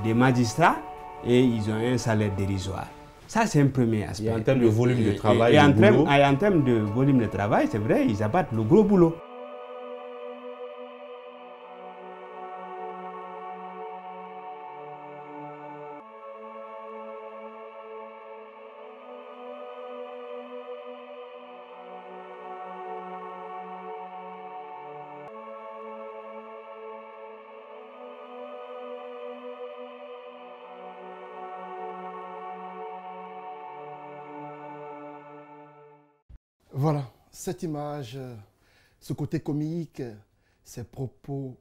des magistrats et ils ont un salaire dérisoire. Ça, c'est un premier aspect. Et en termes de volume de travail, et en termes de volume de travail, c'est vrai, ils abattent le gros boulot. Voilà, cette image, ce côté comique, ces propos,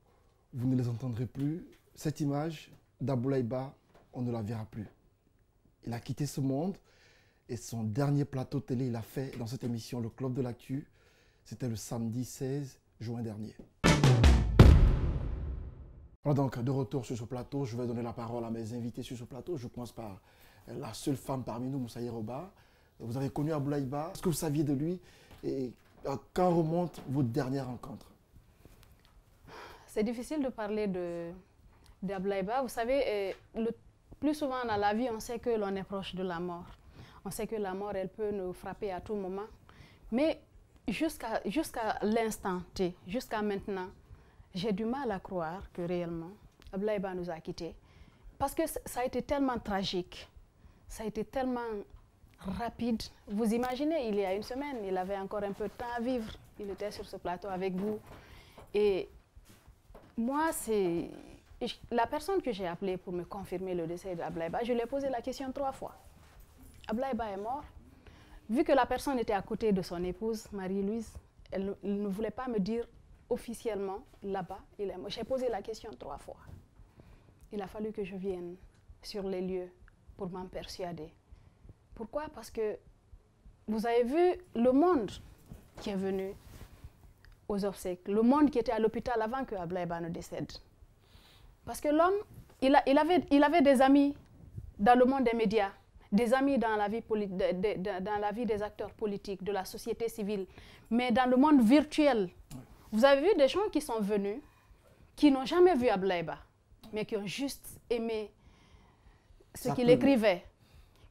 vous ne les entendrez plus. Cette image d'Aboulaye Ba, on ne la verra plus. Il a quitté ce monde et son dernier plateau télé, il a fait dans cette émission, le Club de l'Actu. C'était le samedi 16 juin dernier. Voilà donc, de retour sur ce plateau, je vais donner la parole à mes invités sur ce plateau. Je commence par la seule femme parmi nous, Moussaïr Roba. Vous avez connu Aboulaye Ba, ce que vous saviez de lui et quand remonte votre dernière rencontre? C'est difficile de parler d'Aboulaye Ba. Vous savez, plus souvent dans la vie, on sait que l'on est proche de la mort. On sait que la mort, elle peut nous frapper à tout moment. Mais jusqu'à l'instant T, jusqu'à maintenant, j'ai du mal à croire que réellement, Aboulaye Ba nous a quittés. Parce que ça a été tellement tragique, ça a été tellement rapide. Vous imaginez, il y a une semaine, il avait encore un peu de temps à vivre. Il était sur ce plateau avec vous. Et moi, c'est la personne que j'ai appelée pour me confirmer le décès d'Aboulaye Ba. Je lui ai posé la question 3 fois. Aboulaye Ba est mort. Vu que la personne était à côté de son épouse, Marie-Louise, elle ne voulait pas me dire officiellement, là-bas, il est mort. J'ai posé la question 3 fois. Il a fallu que je vienne sur les lieux pour m'en persuader. Pourquoi? Parce que vous avez vu le monde qui est venu aux obsèques, le monde qui était à l'hôpital avant que Aboulaye Ba ne décède. Parce que l'homme, il avait des amis dans le monde des médias, des amis dans la vie des acteurs politiques, de la société civile, mais dans le monde virtuel. Vous avez vu des gens qui sont venus, qui n'ont jamais vu Aboulaye Ba, mais qui ont juste aimé ce qu'il écrivait,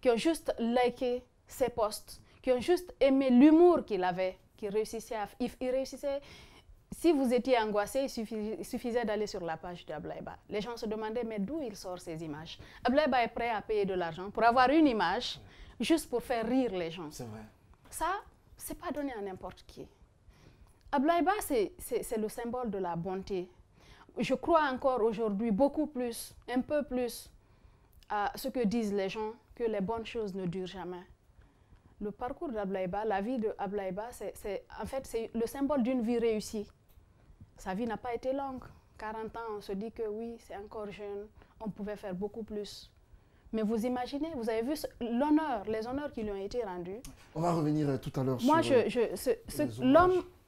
qui ont juste liké ses posts, qui ont juste aimé l'humour qu'il avait, il réussissait. Si vous étiez angoissé, il suffisait d'aller sur la page d'Aboulaye Ba. Les gens se demandaient, mais d'où il sort ces images? Aboulaye Ba est prêt à payer de l'argent pour avoir une image, juste pour faire rire les gens. C'est vrai. Ça, c'est pas donné à n'importe qui. Aboulaye Ba, c'est le symbole de la bonté. Je crois encore aujourd'hui beaucoup plus, un peu plus, à ce que disent les gens, que les bonnes choses ne durent jamais. Le parcours d'Aboulaye Ba, la vie d'Aboulaye Ba, en fait, c'est le symbole d'une vie réussie. Sa vie n'a pas été longue. 40 ans, on se dit que oui, c'est encore jeune, on pouvait faire beaucoup plus. Mais vous imaginez, vous avez vu l'honneur, les honneurs qui lui ont été rendus. On va revenir tout à l'heure sur... Moi,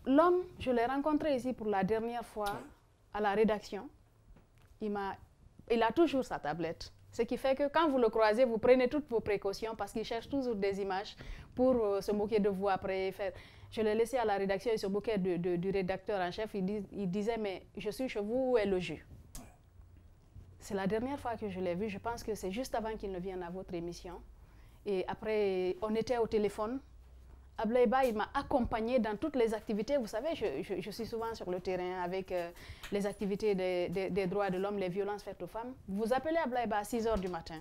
l'homme, je l'ai rencontré ici pour la dernière fois à la rédaction. Il a toujours sa tablette. Ce qui fait que quand vous le croisez, vous prenez toutes vos précautions parce qu'il cherche toujours des images pour se moquer de vous après. Je l'ai laissé à la rédaction, il se moquait du rédacteur en chef. Il disait, mais je suis chez vous, où est le jus? C'est la dernière fois que je l'ai vu. Je pense que c'est juste avant qu'il ne vienne à votre émission. Et après, on était au téléphone. Aboulaye Ba, il m'a accompagné dans toutes les activités. Vous savez, je suis souvent sur le terrain avec les activités des droits de l'homme, les violences faites aux femmes. Vous appelez Aboulaye Ba à 6 h du matin.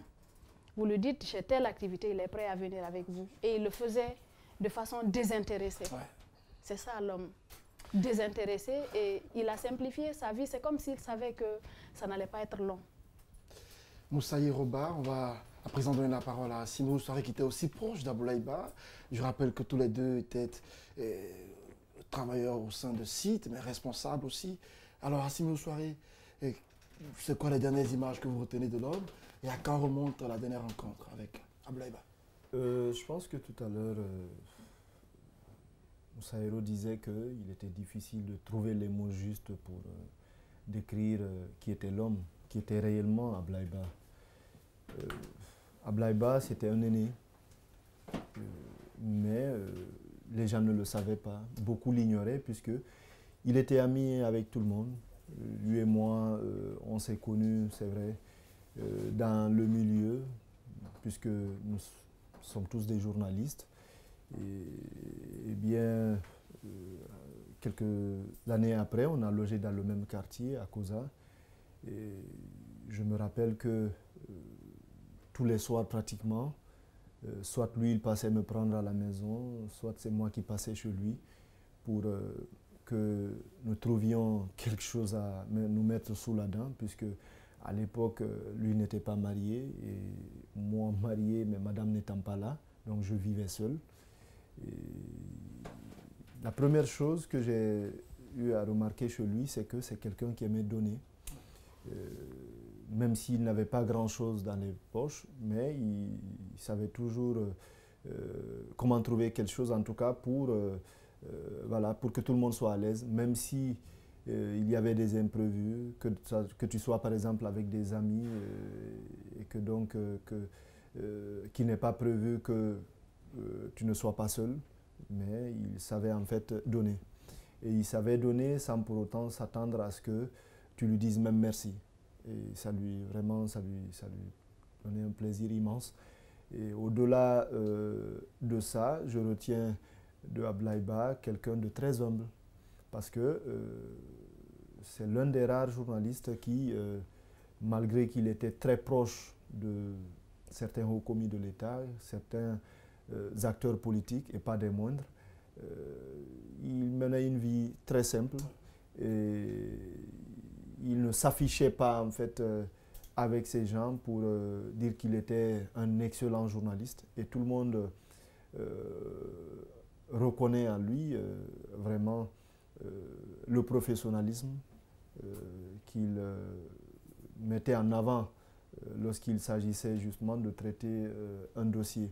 Vous lui dites, j'ai telle activité, il est prêt à venir avec vous. Et il le faisait de façon désintéressée. Ouais. C'est ça l'homme, désintéressé. Et il a simplifié sa vie. C'est comme s'il savait que ça n'allait pas être long. Moussaïr Roba, on va à présent donner la parole à Assimi Oussouaré qui était aussi proche d'Aboulaye Ba. Je rappelle que tous les deux étaient travailleurs au sein de site, mais responsables aussi. Alors Assimi Oussouaré, c'est quoi les dernières images que vous retenez de l'homme et à quand remonte la dernière rencontre avec Aboulaye Ba? Je pense que tout à l'heure, Moussaïro disait qu'il était difficile de trouver les mots justes pour décrire qui était l'homme, qui était réellement Aboulaye Ba. Aboulaye Ba, c'était un aîné, mais les gens ne le savaient pas. Beaucoup l'ignoraient puisqu'il était ami avec tout le monde. Lui et moi, on s'est connus, c'est vrai, dans le milieu, puisque nous sommes tous des journalistes. Et bien, quelques années après, on a logé dans le même quartier, à Koza. Et je me rappelle que tous les soirs pratiquement, soit lui il passait me prendre à la maison, soit c'est moi qui passais chez lui pour que nous trouvions quelque chose à nous mettre sous la dent, puisque à l'époque, lui n'était pas marié, et moi marié, mais madame n'étant pas là, donc je vivais seul. Et la première chose que j'ai eu à remarquer chez lui, c'est que c'est quelqu'un qui aimait donner. Même s'il n'avait pas grand-chose dans les poches, mais il savait toujours comment trouver quelque chose, en tout cas pour, voilà, pour que tout le monde soit à l'aise, même si il y avait des imprévus, que tu sois par exemple avec des amis et que donc qu'il n'est pas prévu que tu ne sois pas seul, mais il savait en fait donner. Et il savait donner sans pour autant s'attendre à ce que tu lui dises même merci. Et ça lui donnait un plaisir immense. Et au-delà de ça, je retiens de Ablaye Ba quelqu'un de très humble, parce que c'est l'un des rares journalistes qui, malgré qu'il était très proche de certains hauts commis de l'État, certains acteurs politiques et pas des moindres, il menait une vie très simple et il ne s'affichait pas en fait avec ces gens pour dire qu'il était un excellent journaliste, et tout le monde reconnaît en lui vraiment le professionnalisme qu'il mettait en avant lorsqu'il s'agissait justement de traiter un dossier.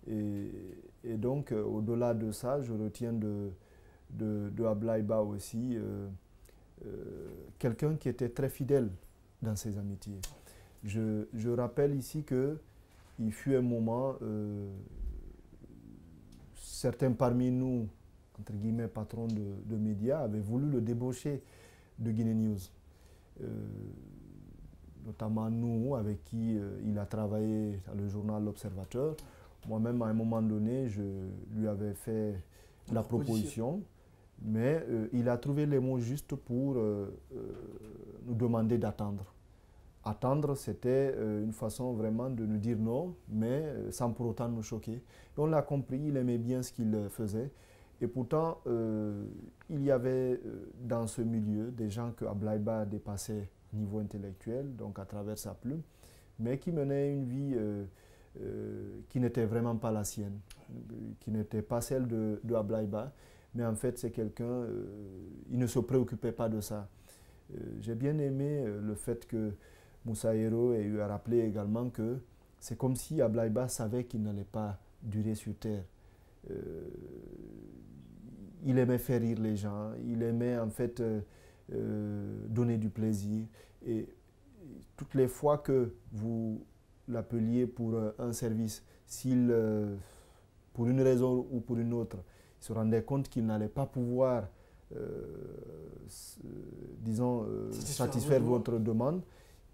Et donc, au-delà de ça, je retiens de Ablaye Ba aussi quelqu'un qui était très fidèle dans ses amitiés. Je rappelle ici qu'il fut un moment, certains parmi nous, entre guillemets, patrons de médias, avaient voulu le débaucher de Guinée News. Notamment nous, avec qui il a travaillé dans le journal L'Observateur. Moi-même, à un moment donné, je lui avais fait la proposition, mais il a trouvé les mots justes pour nous demander d'attendre. Attendre, c'était une façon vraiment de nous dire non, mais sans pour autant nous choquer. Et on l'a compris, il aimait bien ce qu'il faisait. Et pourtant, il y avait dans ce milieu des gens que Ablaye Ba dépassait au niveau intellectuel, donc à travers sa plume, mais qui menaient une vie qui n'était vraiment pas la sienne, qui n'était pas celle de Ablaye Ba, mais en fait c'est quelqu'un, il ne se préoccupait pas de ça. J'ai bien aimé le fait que Moussa Hero ait eu à rappeler également que c'est comme si Ablaye Ba savait qu'il n'allait pas durer sur terre. Il aimait faire rire les gens, il aimait en fait donner du plaisir, et toutes les fois que vous l'appeliez pour un service, s'il, pour une raison ou pour une autre, il se rendait compte qu'il n'allait pas pouvoir, disons, satisfaire votre demande,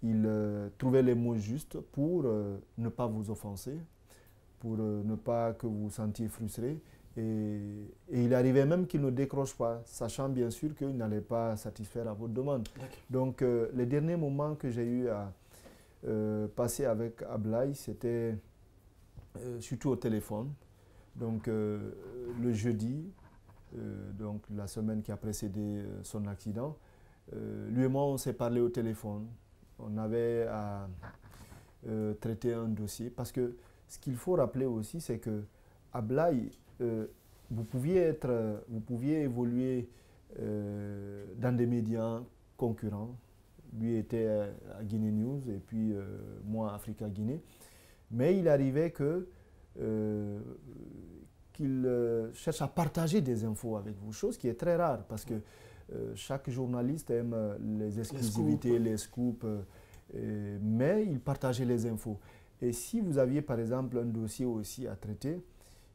il trouvait les mots justes pour ne pas vous offenser, pour ne pas que vous vous sentiez frustré. Et il arrivait même qu'il ne décroche pas, sachant bien sûr qu'il n'allait pas satisfaire à votre demande. Donc les derniers moments que j'ai eu à passer avec Ablaye, c'était surtout au téléphone. Donc le jeudi, donc la semaine qui a précédé son accident, lui et moi on s'est parlé au téléphone. On avait à traiter un dossier, parce que ce qu'il faut rappeler aussi, c'est que Ablaye, vous pouviez évoluer dans des médias concurrents. Lui était à Guinée News et puis moi à Africa Guinée. Mais il arrivait qu'il cherche à partager des infos avec vous, chose qui est très rare, parce que chaque journaliste aime les exclusivités, les scoops, mais il partageait les infos. Et si vous aviez par exemple un dossier aussi à traiter,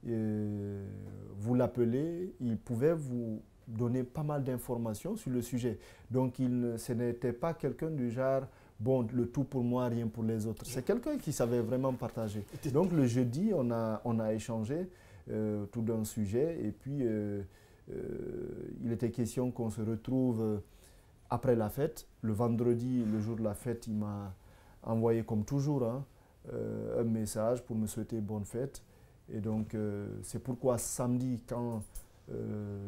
vous l'appelez, il pouvait vous donner pas mal d'informations sur le sujet. Donc ce n'était pas quelqu'un du genre, bon, le tout pour moi, rien pour les autres. C'est quelqu'un qui savait vraiment partager. Donc le jeudi, on a échangé tout d'un sujet et puis il était question qu'on se retrouve après la fête. Le vendredi, le jour de la fête, il m'a envoyé comme toujours un message pour me souhaiter bonne fête. Et donc c'est pourquoi samedi, quand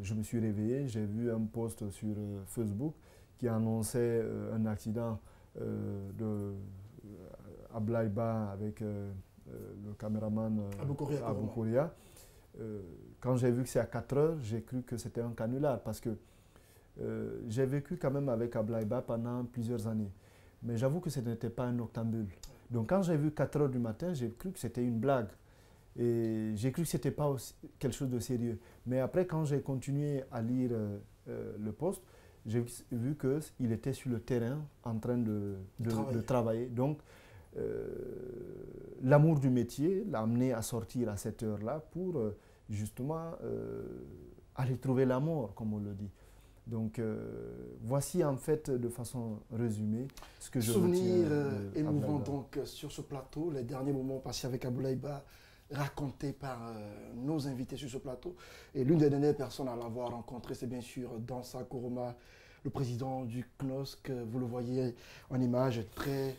je me suis réveillé, j'ai vu un post sur Facebook qui annonçait un accident à Blaïba avec le caméraman Abou Koria. Quand j'ai vu que c'est à 4 heures, j'ai cru que c'était un canular parce que j'ai vécu quand même avec Ablaïba pendant plusieurs années. Mais j'avoue que ce n'était pas un octambule. Donc quand j'ai vu 4 heures du matin, j'ai cru que c'était une blague. Et j'ai cru que ce n'était pas quelque chose de sérieux. Mais après, quand j'ai continué à lire le post, j'ai vu qu'il était sur le terrain en train de travailler. Donc, l'amour du métier l'a amené à sortir à cette heure-là pour justement aller trouver la mort, comme on le dit. Donc, voici en fait, de façon résumée, ce que je retiens. Souvenir émouvant donc sur ce plateau, les derniers moments passés avec Ablaïba, racontés par nos invités sur ce plateau. Et l'une des dernières personnes à l'avoir rencontré, c'est bien sûr Dansa Kourouma, le président du CNOSC. Vous le voyez en image, très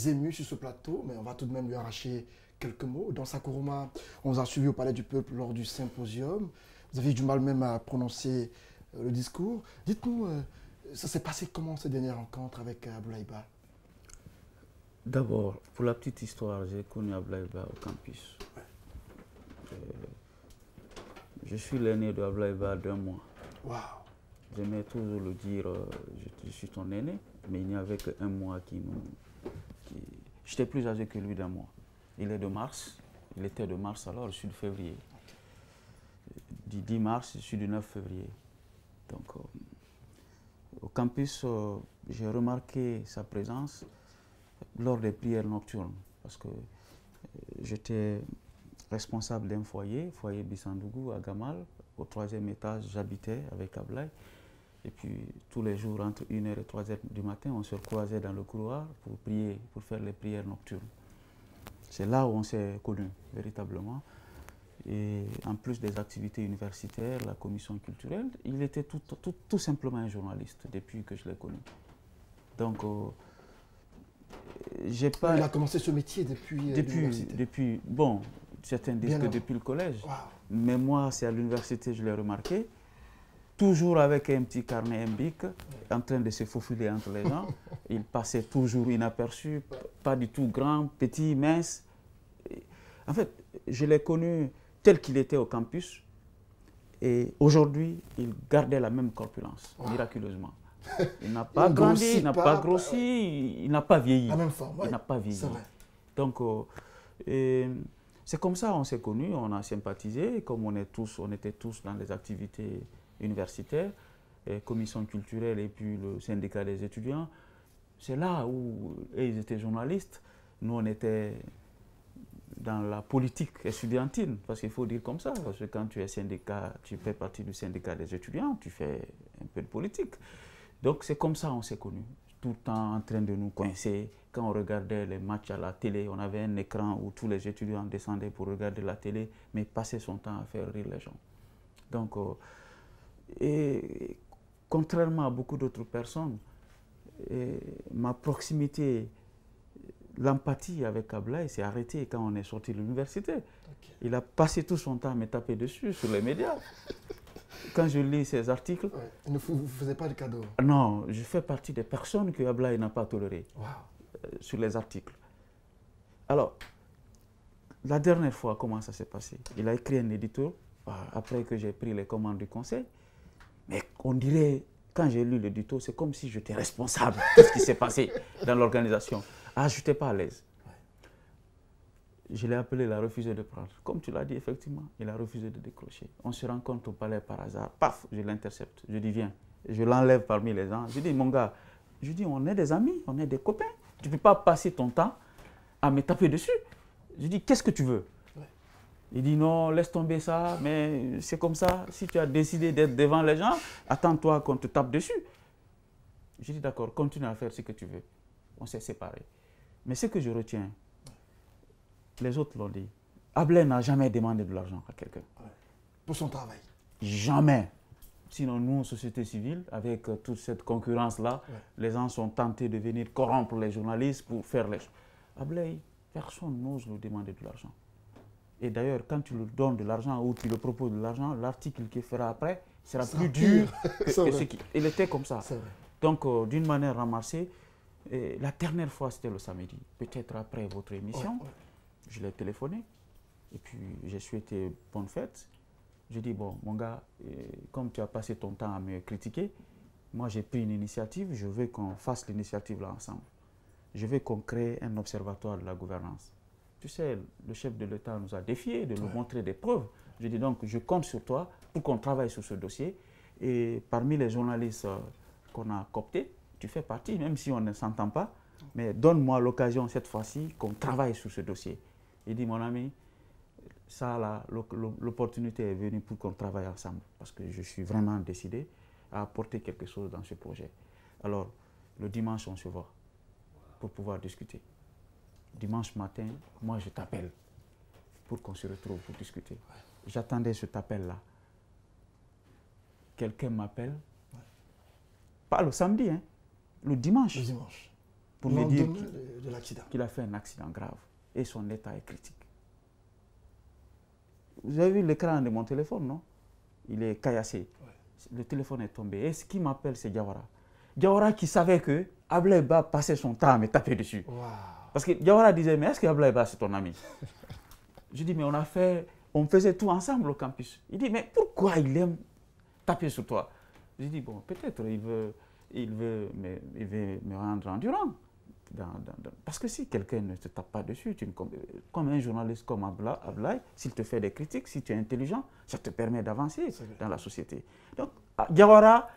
ému sur ce plateau, mais on va tout de même lui arracher quelques mots. Dansa Kourouma, on vous a suivi au Palais du Peuple lors du symposium. Vous avez eu du mal même à prononcer le discours. Dites-nous, ça s'est passé comment ces dernières rencontres avec Ablaïba? D'abord, pour la petite histoire, j'ai connu Ablaïba au campus. Je suis l'aîné de Ablaïba d'1 mois. Wow. J'aimais toujours le dire, je suis ton aîné, mais il n'y avait que 1 mois qui nous... J'étais plus âgé que lui d'1 mois. Il est de mars, il était de mars alors, je suis de février. Du 10 mars, je suis du 9 février. Donc, au campus, j'ai remarqué sa présence lors des prières nocturnes, parce que j'étais responsable d'un foyer Bissandougou à Gamal. Au 3e étage, j'habitais avec Ablaï. Et puis, tous les jours, entre 1h et 3h du matin, on se croisait dans le couloir pour prier, pour faire les prières nocturnes. C'est là où on s'est connus, véritablement. Et en plus des activités universitaires, la commission culturelle, il était tout simplement un journaliste depuis que je l'ai connu. Donc, j'ai pas... Il a commencé ce métier depuis l'université. Bon, certains disent que depuis le collège. Wow. Mais moi, c'est à l'université, je l'ai remarqué. Toujours avec un petit carnet, un bic, en train de se faufiler entre les gens. Il passait toujours inaperçu, pas du tout grand, petit, mince. En fait, je l'ai connu tel qu'il était au campus. Et aujourd'hui, il gardait la même corpulence, miraculeusement. Il n'a pas grandi, il n'a pas grossi, il n'a pas vieilli. La même forme, il n'a pas vieilli. C'est vrai. Donc, c'est comme ça qu'on s'est connus, on a sympathisé, comme on était tous dans les activités universitaires, commission culturelle et puis le syndicat des étudiants. C'est là où ils étaient journalistes, nous on était dans la politique estudiantine, parce qu'il faut dire comme ça, parce que quand tu es syndicat, tu fais partie du syndicat des étudiants, tu fais un peu de politique. Donc c'est comme ça qu'on s'est connus, tout le temps en train de nous coincer. Quand on regardait les matchs à la télé, on avait un écran où tous les étudiants descendaient pour regarder la télé, mais passaient son temps à faire rire les gens. Donc, et contrairement à beaucoup d'autres personnes, ma proximité, l'empathie avec Ablaï s'est arrêtée quand on est sorti de l'université. Okay. Il a passé tout son temps à me taper dessus sur les médias. Quand je lis ses articles... Ouais. Il ne vous faisait pas de cadeau? Non, je fais partie des personnes que Ablaï n'a pas tolérées sur les articles. Alors, la dernière fois, comment ça s'est passé? Il a écrit un édito, après que j'ai pris les commandes du conseil, mais on dirait, quand j'ai lu l'édito, c'est comme si j'étais responsable de ce qui s'est passé dans l'organisation. Ah, je n'étais pas à l'aise. Je l'ai appelé, il a refusé de prendre. Comme tu l'as dit, effectivement, il a refusé de décrocher. On se rencontre au palais par hasard. Paf, je l'intercepte. Je dis, viens. Je l'enlève parmi les gens. Je dis, mon gars, on est des amis, on est des copains. Tu ne peux pas passer ton temps à me taper dessus. Je dis, qu'est-ce que tu veux? Il dit, non, laisse tomber ça, mais c'est comme ça. Si tu as décidé d'être devant les gens, attends-toi qu'on te tape dessus. Je dis, d'accord, continue à faire ce que tu veux. on s'est séparés. Mais ce que je retiens, les autres l'ont dit, Ablaye n'a jamais demandé de l'argent à quelqu'un. Pour son travail. Jamais. Sinon, nous, société civile, avec toute cette concurrence-là, les gens sont tentés de venir corrompre les journalistes pour faire les choses. Ablaye, personne n'ose lui demander de l'argent. Et d'ailleurs, quand tu lui donnes de l'argent ou tu lui proposes de l'argent, l'article qu'il fera après sera plus dur que ce qui... Il était comme ça. Donc, d'une manière ramassée, la dernière fois, c'était le samedi, peut-être après votre émission, je l'ai téléphoné et puis j'ai souhaité bonne fête. J'ai dit, bon, mon gars, comme tu as passé ton temps à me critiquer, moi j'ai pris une initiative, je veux qu'on fasse l'initiative là ensemble. Je veux qu'on crée un observatoire de la gouvernance. Tu sais, le chef de l'État nous a défiés de nous montrer des preuves. Je dis donc, je compte sur toi pour qu'on travaille sur ce dossier. Et parmi les journalistes qu'on a cooptés, tu fais partie, même si on ne s'entend pas, mais donne-moi l'occasion cette fois-ci qu'on travaille sur ce dossier. Il dit, mon ami, ça là, l'opportunité est venue pour qu'on travaille ensemble, parce que je suis vraiment décidé à apporter quelque chose dans ce projet. Alors, le dimanche, on se voit pour pouvoir discuter. Dimanche matin, moi je t'appelle pour qu'on se retrouve pour discuter. J'attendais cet appel-là. Quelqu'un m'appelle, pas le samedi, hein, le dimanche. Le dimanche. Pour me dire qu'il a fait un accident grave et son état est critique. Vous avez vu l'écran de mon téléphone, non? Il est caillassé. Le téléphone est tombé. Et ce qui m'appelle, c'est Diawara. Diawara qui savait que Ablaye Ba passait son temps à me taper dessus. Parce que Diawara disait, mais est-ce que Ablaye Ba c'est ton ami? Je dis, mais on faisait tout ensemble au campus. Il dit, mais pourquoi il aime taper sur toi? Je dis, bon, peut-être il veut me rendre endurant. Parce que si quelqu'un ne te tape pas dessus, comme un journaliste comme Ablaye, s'il te fait des critiques, si tu es intelligent, ça te permet d'avancer dans la société. Donc, Diawara,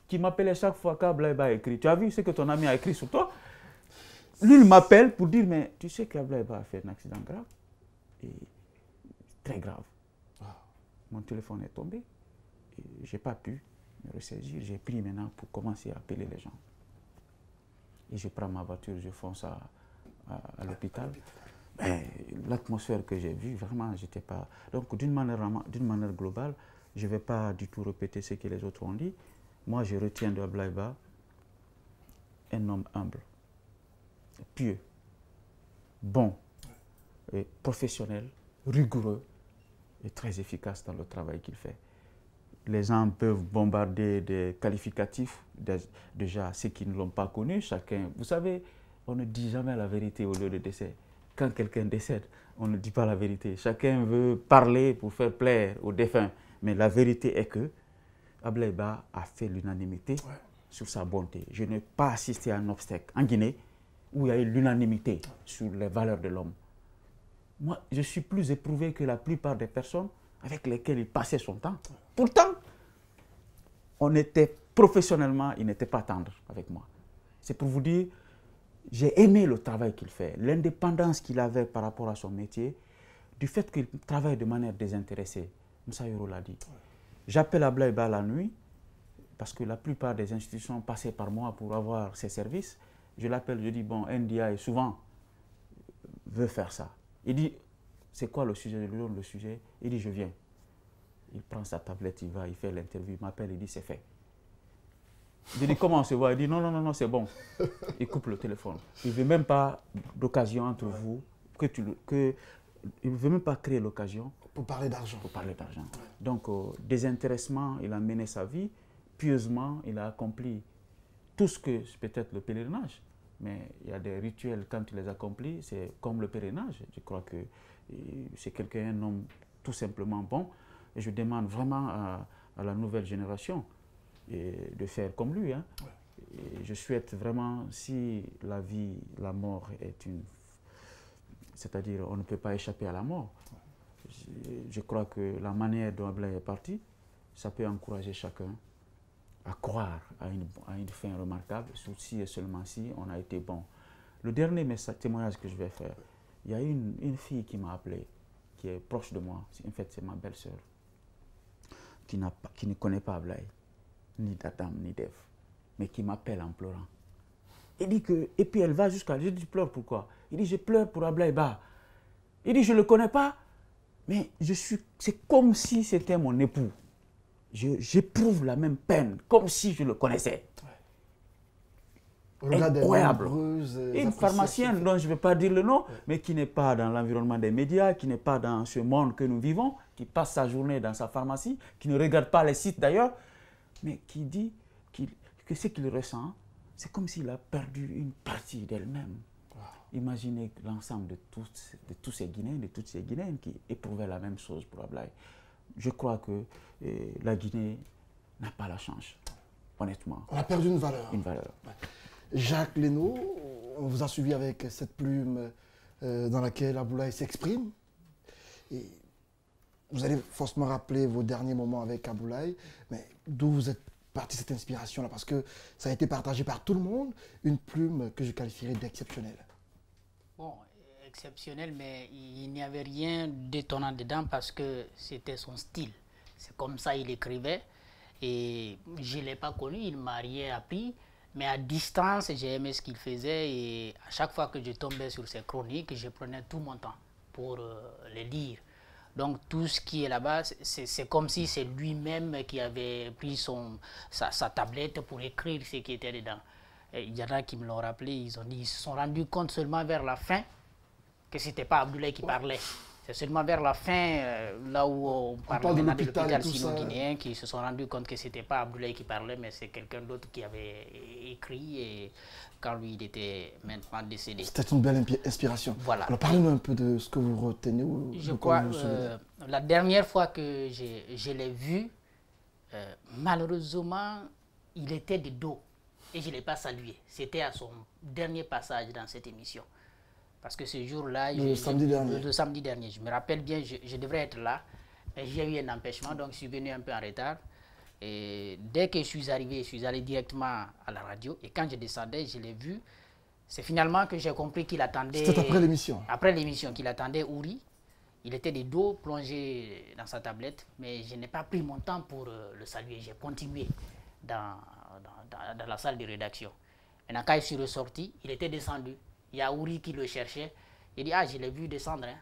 qui m'appelait chaque fois qu'Ablaye Ba écrit, tu as vu ce que ton ami a écrit sur toi? Lui, il m'appelle pour dire, mais tu sais qu'Ablaye Ba a fait un accident grave, et très grave. Mon téléphone est tombé, et je n'ai pas pu me ressaisir. J'ai pris maintenant pour commencer à appeler les gens. Et je prends ma voiture, je fonce à l'hôpital. L'atmosphère que j'ai vue, vraiment, j'étais pas... Donc, d'une manière globale, je ne vais pas du tout répéter ce que les autres ont dit. Moi, je retiens de Ablaye Ba un homme humble, pieux, bon, et professionnel, rigoureux et très efficace dans le travail qu'il fait. Les gens peuvent bombarder des qualificatifs, déjà ceux qui ne l'ont pas connu, chacun. Vous savez, on ne dit jamais la vérité au lieu de décès. Quand quelqu'un décède, on ne dit pas la vérité. Chacun veut parler pour faire plaire aux défunts. Mais la vérité est que Ablaye Ba a fait l'unanimité sur sa bonté. Je n'ai pas assisté à un obstacle en Guinée où il y a eu l'unanimité sur les valeurs de l'homme. Moi, je suis plus éprouvé que la plupart des personnes avec lesquelles il passait son temps. Pourtant, on était professionnellement, il n'était pas tendre avec moi. C'est pour vous dire, j'ai aimé le travail qu'il fait, l'indépendance qu'il avait par rapport à son métier, du fait qu'il travaille de manière désintéressée. Moussa Yoro l'a dit. J'appelle Ablaye Ba la nuit, parce que la plupart des institutions passaient par moi pour avoir ses services. Je l'appelle, je dis, bon, NDI souvent veut faire ça. Il dit, c'est quoi le sujet? Je lui donne le sujet. Il dit, je viens. Il prend sa tablette, il va, il fait l'interview, il m'appelle, il dit, c'est fait. Je dis, comment on se voit? Il dit, non, non, non, non, c'est bon. Il coupe le téléphone. Il ne veut même pas d'occasion entre vous, il ne veut même pas créer l'occasion. Pour parler d'argent. Pour parler d'argent. Donc, désintéressement, il a mené sa vie. Pieusement, il a accompli tout ce que peut-être le pèlerinage. Mais il y a des rituels, quand il les accomplit, c'est comme le pèlerinage. Je crois que c'est quelqu'un, un homme tout simplement bon. Et je demande vraiment à la nouvelle génération de faire comme lui. Hein. Et je souhaite vraiment, si la vie, la mort est une... C'est-à-dire, on ne peut pas échapper à la mort. Je crois que la manière dont Ablaye est parti, ça peut encourager chacun à croire à une fin remarquable, si et seulement si on a été bon. Le dernier témoignage que je vais faire, il y a une fille qui m'a appelé, qui est proche de moi, en fait c'est ma belle-sœur, qui ne connaît pas Ablaye, ni d'Adam, ni d'Ève, mais qui m'appelle en pleurant. Il dit que, et puis elle va jusqu'à... Je dis, tu pleures pourquoi? Il dit, je pleure pour Abdoulaye Ba. Il dit, je ne le connais pas, mais c'est comme si c'était mon époux. J'éprouve la même peine, comme si je le connaissais. Incroyable. Une pharmacienne dont je ne vais pas dire le nom, mais qui n'est pas dans l'environnement des médias, qui n'est pas dans ce monde que nous vivons, qui passe sa journée dans sa pharmacie, qui ne regarde pas les sites d'ailleurs, mais qui dit que ce qu'il ressent, c'est comme s'il a perdu une partie d'elle-même. Wow. Imaginez l'ensemble de tous ces Guinéens, de toutes ces Guinéennes qui éprouvaient la même chose pour Abdoulaye. Je crois que la Guinée n'a pas la chance, honnêtement. On a perdu une valeur. Une valeur. Ouais. Jacques Leno, on vous a suivi avec cette plume dans laquelle Abdoulaye s'exprime. Et vous allez forcément rappeler vos derniers moments avec Abdoulaye, mais d'où vous êtes parti cette inspiration-là? Parce que ça a été partagé par tout le monde, une plume que je qualifierais d'exceptionnelle. Bon, exceptionnel, mais il n'y avait rien d'étonnant dedans parce que c'était son style. C'est comme ça il écrivait et je ne l'ai pas connu, il ne m'a rien appris. Mais à distance, j'ai aimé ce qu'il faisait et à chaque fois que je tombais sur ses chroniques, je prenais tout mon temps pour les lire. Donc tout ce qui est là-bas, c'est comme si c'est lui-même qui avait pris sa tablette pour écrire ce qui était dedans. Et il y en a qui me l'ont rappelé, ils se sont rendus compte seulement vers la fin que ce n'était pas Abdoulaye qui parlait. C'est seulement vers la fin, là où on parle maintenant de l'hôpital sino-guinéen, qui se sont rendus compte que ce n'était pas Abdoulaye qui parlait, mais c'est quelqu'un d'autre qui avait écrit et quand lui il était maintenant décédé. C'était une belle inspiration. Voilà. Alors parlez-nous un peu de ce que vous retenez. Je crois la dernière fois que je l'ai vu, malheureusement, il était de dos et je ne l'ai pas salué. C'était à son dernier passage dans cette émission. Parce que ce jour-là, le samedi dernier, je me rappelle bien, je devrais être là, mais j'ai eu un empêchement, donc je suis venu un peu en retard. Et dès que je suis arrivé, je suis allé directement à la radio, et quand je descendais, je l'ai vu. C'est finalement que j'ai compris qu'il attendait... C'était après l'émission? Après l'émission, qu'il attendait Ouri. Il était de dos, plongé dans sa tablette, mais je n'ai pas pris mon temps pour le saluer. J'ai continué dans la salle de rédaction. Maintenant, quand je suis ressorti, il était descendu. Il y a Ouri qui le cherchait. Il dit, ah, je l'ai vu descendre. Hein.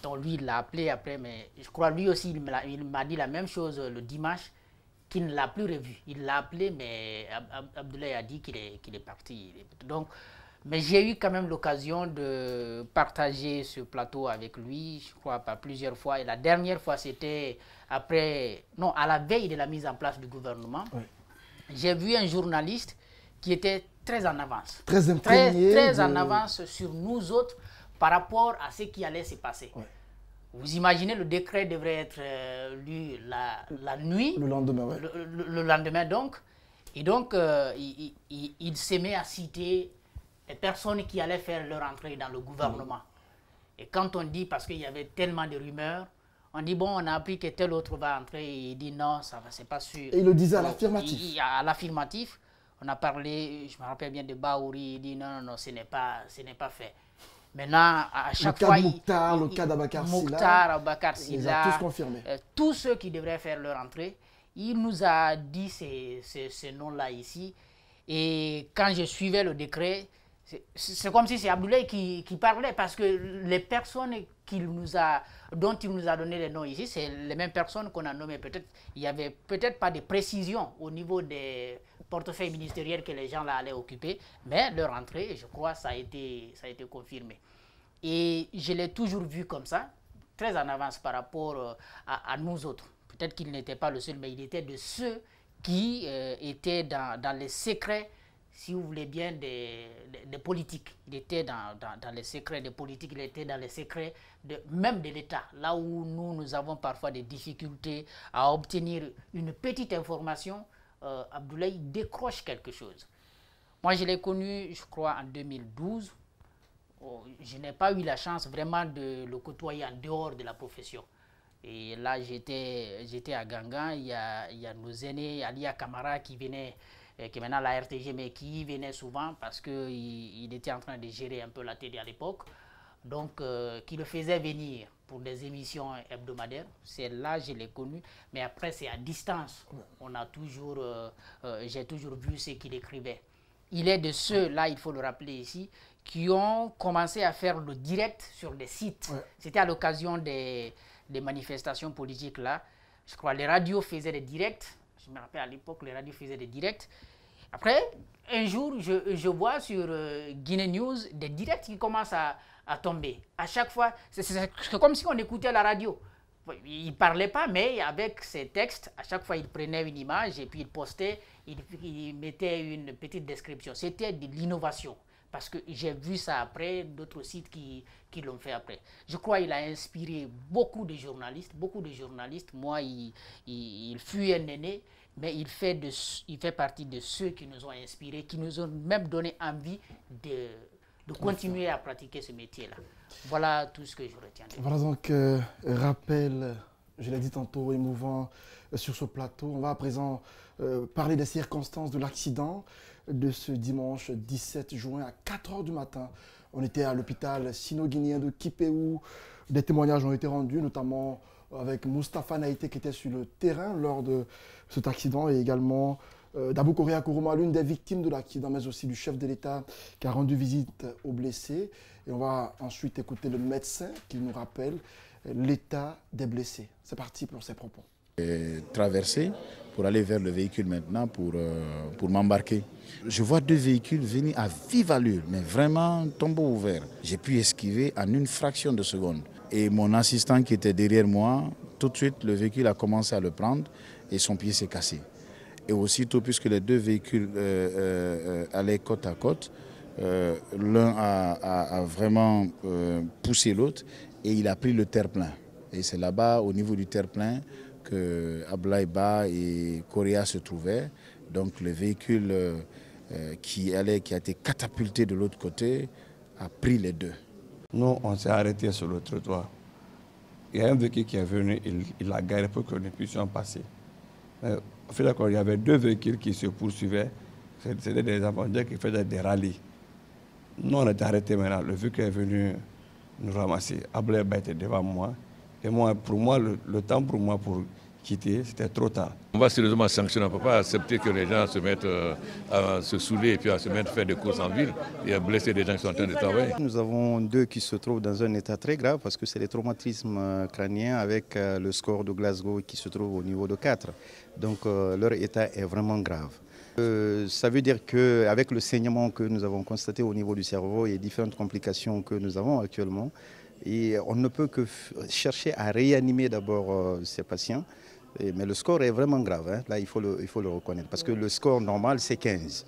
Donc lui, il l'a appelé après, mais je crois lui aussi, il m'a dit la même chose le dimanche, qu'il ne l'a plus revu. Il l'a appelé, mais Abdoulaye a dit qu'il est parti. Donc, mais j'ai eu quand même l'occasion de partager ce plateau avec lui, je crois, pas plusieurs fois. Et la dernière fois, c'était à la veille de la mise en place du gouvernement. Oui. J'ai vu un journaliste qui était très en avance. Très imprégné. Très en avance sur nous autres par rapport à ce qui allait se passer. Ouais. Vous imaginez, le décret devrait être lu la nuit. Le lendemain, oui. Le lendemain, donc. Et donc, il s'est mis à citer les personnes qui allaient faire leur entrée dans le gouvernement. Et quand on dit, parce qu'il y avait tellement de rumeurs, on dit, bon, on a appris que tel autre va entrer. Et il dit, non, ça va, c'est pas sûr. Et il le disait à l'affirmatif. À l'affirmatif. On a parlé, je me rappelle bien de Baouri, il dit non, ce n'est pas fait. Maintenant, à chaque fois... Le cas d'Abakar Silla. Mokhtar, Abakar Silla. Ils ont tous confirmé. Tous ceux qui devraient faire leur entrée, il nous a dit ces noms-là ici. Et quand je suivais le décret, c'est comme si c'est Abdoulaye qui parlait, parce que les personnes dont il nous a donné les noms ici, c'est les mêmes personnes qu'on a nommées. Peut-être il n'y avait peut-être pas de précision au niveau des portefeuilles ministériels que les gens là allaient occuper, mais leur entrée, je crois, ça a été confirmé. Et je l'ai toujours vu comme ça, très en avance par rapport à nous autres. Peut-être qu'il n'était pas le seul, mais il était de ceux qui étaient dans les secrets, si vous voulez bien, des politiques. Il était dans les secrets des politiques, il était dans les secrets même de l'État. Là où nous avons parfois des difficultés à obtenir une petite information, Abdoulaye décroche quelque chose. Moi, je l'ai connu, je crois, en 2012. Je n'ai pas eu la chance vraiment de le côtoyer en dehors de la profession. Et là, j'étais à Gangan, il y a nos aînés, Alia Kamara qui venait, qui est maintenant à la RTG, mais qui venait souvent parce qu'il était en train de gérer un peu la télé à l'époque. Donc, qui le faisait venir pour des émissions hebdomadaires. C'est là que je l'ai connu, mais après, c'est à distance. On a toujours, j'ai toujours vu ce qu'il écrivait. il est de ceux, là il faut le rappeler ici, qui ont commencé à faire le direct sur des sites. Ouais. C'était à l'occasion des manifestations politiques là. Je crois les radios faisaient des directs. Je me rappelle à l'époque, les radios faisaient des directs. Après, un jour, je vois sur Guinée News des directs qui commencent à tomber. À chaque fois, c'est comme si on écoutait la radio. Il ne parlait pas, mais avec ses textes, à chaque fois, il prenait une image et puis il postait, il mettait une petite description. C'était de l'innovation. Parce que j'ai vu ça après, d'autres sites qui l'ont fait après. Je crois qu'il a inspiré beaucoup de journalistes. Moi, il fut un aîné, mais il fait partie de ceux qui nous ont inspirés, qui nous ont même donné envie de continuer à pratiquer ce métier-là. Voilà tout ce que je retiens. Voilà donc rappel, je l'ai dit tantôt, émouvant sur ce plateau. On va à présent parler des circonstances de l'accident de ce dimanche 17 juin à 4 h du matin. On était à l'hôpital sino-guinéen de Kipéou. Des témoignages ont été rendus, notamment avec Moustapha Naïté qui était sur le terrain lors de cet accident et également d'Abou Korea Kourouma, l'une des victimes de l'accident, mais aussi du chef de l'État qui a rendu visite aux blessés. Et on va ensuite écouter le médecin qui nous rappelle l'état des blessés. C'est parti pour ses propos. Traversé pour aller vers le véhicule maintenant pour m'embarquer. Je vois deux véhicules venir à vive allure, mais vraiment tombeau ouvert. J'ai pu esquiver en une fraction de seconde. Et mon assistant qui était derrière moi, tout de suite, le véhicule a commencé à le prendre et son pied s'est cassé. Et aussitôt, puisque les deux véhicules allaient côte à côte, l'un a vraiment poussé l'autre et il a pris le terre-plein. Et c'est là-bas, au niveau du terre-plein, que Abdoulaye Ba et Korea se trouvaient. Donc le véhicule qui a été catapulté de l'autre côté a pris les deux. Nous, on s'est arrêté sur le trottoir. Il y a un véhicule qui est venu, il a garé pour que nous puissions passer. Au fait, il y avait deux véhicules qui se poursuivaient. C'était des aventuriers qui faisaient des rallyes. Nous, on était arrêtés maintenant. Le véhicule est venu nous ramasser. Abdoulaye Ba était devant moi. Et moi, pour moi, le temps pour moi pour quitter, c'était trop tard. On va sérieusement sanctionner. On ne peut pas accepter que les gens se mettent à se saouler et puis à se mettre à faire des courses en ville et à blesser des gens qui sont en train de travailler. Nous avons deux qui se trouvent dans un état très grave parce que c'est les traumatismes crâniens avec le score de Glasgow qui se trouve au niveau de 4. Donc leur état est vraiment grave. Ça veut dire qu'avec le saignement que nous avons constaté au niveau du cerveau et différentes complications que nous avons actuellement, et on ne peut que chercher à réanimer d'abord ces patients. Mais le score est vraiment grave, hein. Là il faut le reconnaître parce que le score normal c'est 15.